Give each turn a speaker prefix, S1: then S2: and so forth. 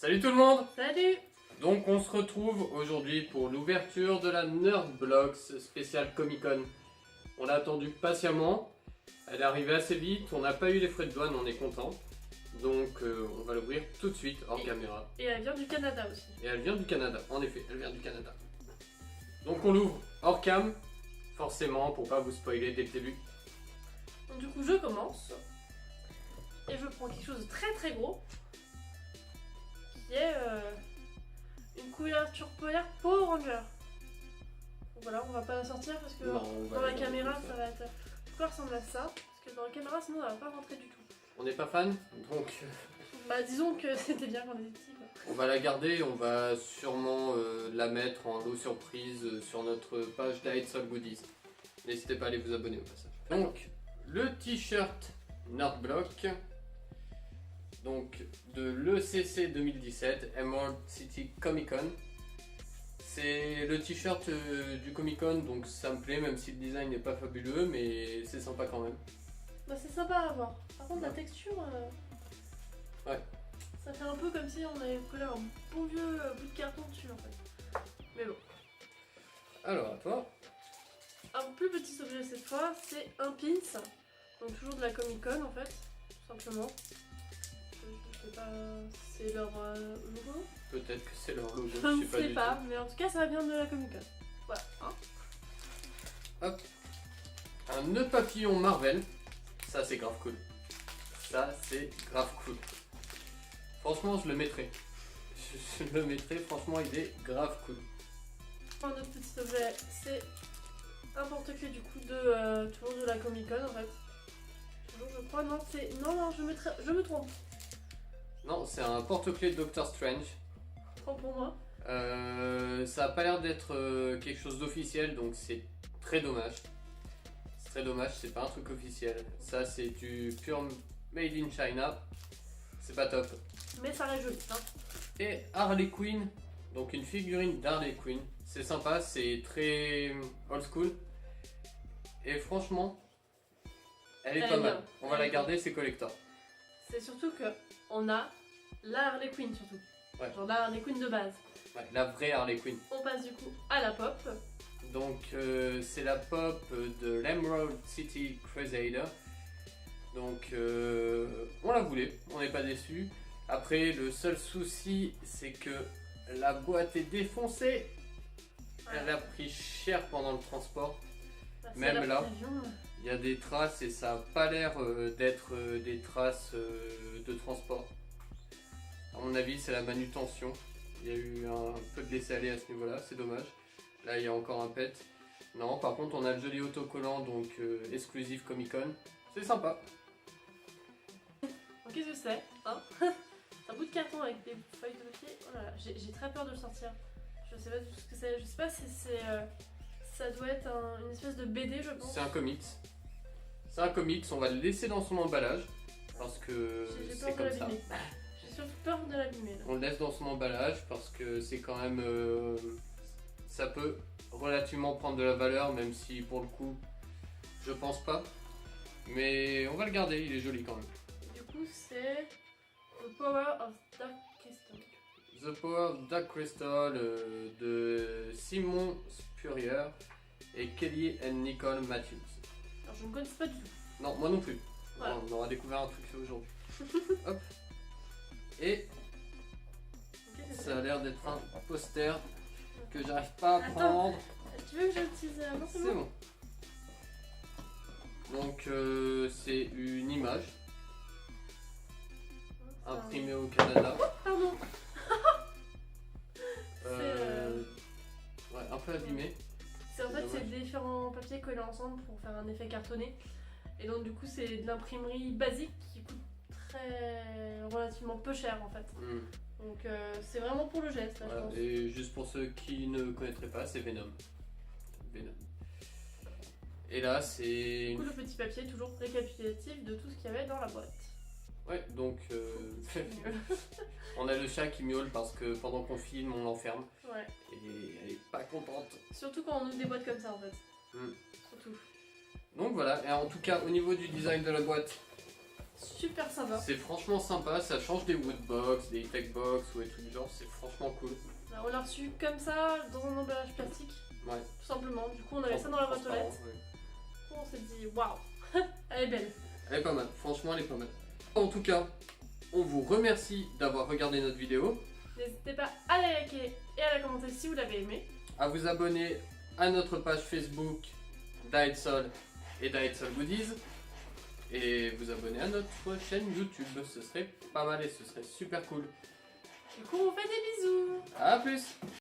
S1: Salut tout le monde!
S2: Salut!
S1: Donc on se retrouve aujourd'hui pour l'ouverture de la Nerdblox spéciale Comic Con. On l'a attendu patiemment, elle est arrivée assez vite, on n'a pas eu les frais de douane, on est content. Donc on va l'ouvrir tout de suite hors caméra.
S2: Et elle vient du Canada aussi.
S1: Et elle vient du Canada, en effet, elle vient du Canada. Donc on l'ouvre hors cam, forcément pour pas vous spoiler dès le début.
S2: Donc du coup je commence. Et je prends quelque chose de très très gros. Qui est une couverture polaire Power Ranger. Donc voilà, on va pas la sortir parce que
S1: Non, on va
S2: dans la
S1: aller
S2: caméra
S1: dans
S2: ça va être... Pourquoi ressemble à ça? Parce que dans la caméra sinon ça va pas rentrer du tout.
S1: On n'est pas fan, donc
S2: Bah disons que c'était bien quand on était petit quoi.
S1: on va la garder, on va sûrement la mettre en lot surprise sur notre page d'Aid All Goodies. N'hésitez pas à aller vous abonner au passage. Donc, le t-shirt Nerdblock, donc de l'ECC 2017, Emerald City Comic Con. C'est le t-shirt du Comic Con, donc ça me plaît, même si le design n'est pas fabuleux, mais c'est sympa quand même.
S2: Bah c'est sympa à voir. Par contre la texture...
S1: Ouais.
S2: Ça fait un peu comme si on avait collé un bon vieux bout de carton dessus en fait. Mais bon.
S1: Alors, à toi.
S2: Un plus petit objet cette fois, c'est un pins. Donc toujours de la Comic Con en fait, tout simplement. Je sais pas, c'est leur logo.
S1: Peut-être que c'est leur logo,
S2: Je ne
S1: sais
S2: sais
S1: du
S2: pas, mais en tout cas ça vient de la Comic Con. Voilà. Hein.
S1: Hop. Un nœud papillon Marvel. Ça c'est grave cool. Ça c'est grave cool. Franchement je le mettrai. Je le mettrai, franchement il est grave cool.
S2: Un autre petit objet, c'est un porte-clés du coup de toujours de la Comic Con en fait. Toujours je crois, non c'est. Non, je me trompe.
S1: Non, c'est un porte-clés de Doctor Strange.
S2: Tant pour moi.
S1: Ça a pas l'air d'être quelque chose d'officiel, donc c'est très dommage. C'est très dommage, c'est pas un truc officiel. Ça c'est du pure made in China. C'est pas top.
S2: Mais ça reste joli. Hein.
S1: Et Harley Quinn, donc une figurine d'Harley Quinn. C'est sympa, c'est très old school. Et franchement, elle est
S2: Elle
S1: pas
S2: est
S1: mal.
S2: bien.
S1: On va la garder, c'est collector.
S2: C'est surtout que on a la Harley Quinn surtout.
S1: Ouais.
S2: Genre la Harley Quinn de base.
S1: Ouais, la vraie Harley Quinn.
S2: On passe du coup à la pop.
S1: Donc c'est la pop de l'Emerald City Crusader. Donc on la voulait, on n'est pas déçu. Après le seul souci c'est que la boîte est défoncée. Elle a pris cher pendant le transport.
S2: Bah,
S1: Même là.
S2: avion.
S1: Il y a des traces et ça n'a pas l'air d'être des traces de transport. À mon avis c'est la manutention. Il y a eu un peu de laisser-aller à ce niveau-là, c'est dommage. Là il y a encore un pet. Non, par contre on a le joli autocollant donc exclusif Comic Con. C'est sympa.
S2: Donc qu'est-ce que c'est hein? C'est un bout de carton avec des feuilles de papier. Oh là là, j'ai très peur de le sortir. Je sais pas du tout ce que c'est. Je sais pas si c'est. Ça doit être une espèce de BD, je pense.
S1: C'est un comics. C'est un comics, on va le laisser dans son emballage. Parce que
S2: J'ai
S1: c'est
S2: peur de
S1: comme ça.
S2: l'abîmer. J'ai surtout peur de l'abîmer. là.
S1: On le laisse dans son emballage parce que c'est quand même... ça peut relativement prendre de la valeur, même si pour le coup, je pense pas. Mais on va le garder, il est joli quand même.
S2: Et du coup, c'est The Power of Dark Crystal.
S1: The Power of Dark Crystal de Simon Spurrier et Kelly and Nicole Matthews.
S2: Alors je ne connais pas du tout.
S1: Non, moi non plus.
S2: Voilà.
S1: On aura découvert un truc aujourd'hui. Hop. Et
S2: Ok, c'est
S1: ça a l'air d'être un poster que j'arrive pas à
S2: Attends.
S1: prendre.
S2: Tu veux que j'utilise la main?
S1: C'est bon. Donc c'est une image imprimée au Canada.
S2: Pardon.
S1: Ouais, un peu abîmée.
S2: En fait,
S1: dommage.
S2: c'est différents papiers collés ensemble pour faire un effet cartonné. Et donc, du coup, c'est de l'imprimerie basique qui coûte relativement peu cher en fait. Donc, c'est vraiment pour le geste, là,
S1: Voilà.
S2: je pense.
S1: Et juste pour ceux qui ne connaîtraient pas, c'est Venom. Venom. Et là, c'est.
S2: Du coup, le petit papier, toujours récapitulatif de tout ce qu'il y avait dans la boîte.
S1: Ouais, donc on a le chat qui miaule parce que pendant qu'on filme, on l'enferme.
S2: Ouais.
S1: Et elle est pas contente.
S2: Surtout quand on ouvre des boîtes comme ça en fait.
S1: Mm.
S2: Surtout.
S1: Donc voilà, et en tout cas au niveau du design de la boîte,
S2: super sympa.
S1: C'est franchement sympa, ça change des woodbox, des techbox ou des trucs du genre, c'est franchement cool.
S2: On l'a reçu comme ça, dans un emballage plastique,
S1: Ouais.
S2: tout simplement. Du coup, on avait ça dans la boîte aux
S1: Transparent,
S2: lettres.
S1: ouais.
S2: Du coup, on s'est dit, waouh, elle est belle.
S1: Elle est pas mal, franchement elle est pas mal. En tout cas, on vous remercie d'avoir regardé notre vidéo,
S2: N'hésitez pas à la liker et à la commenter si vous l'avez aimé.
S1: à vous abonner à notre page Facebook d'Aedsol et d'Aedsol Goodies et vous abonner à notre chaîne YouTube, ce serait pas mal et ce serait super cool.
S2: Du coup, on fait des bisous.
S1: A plus!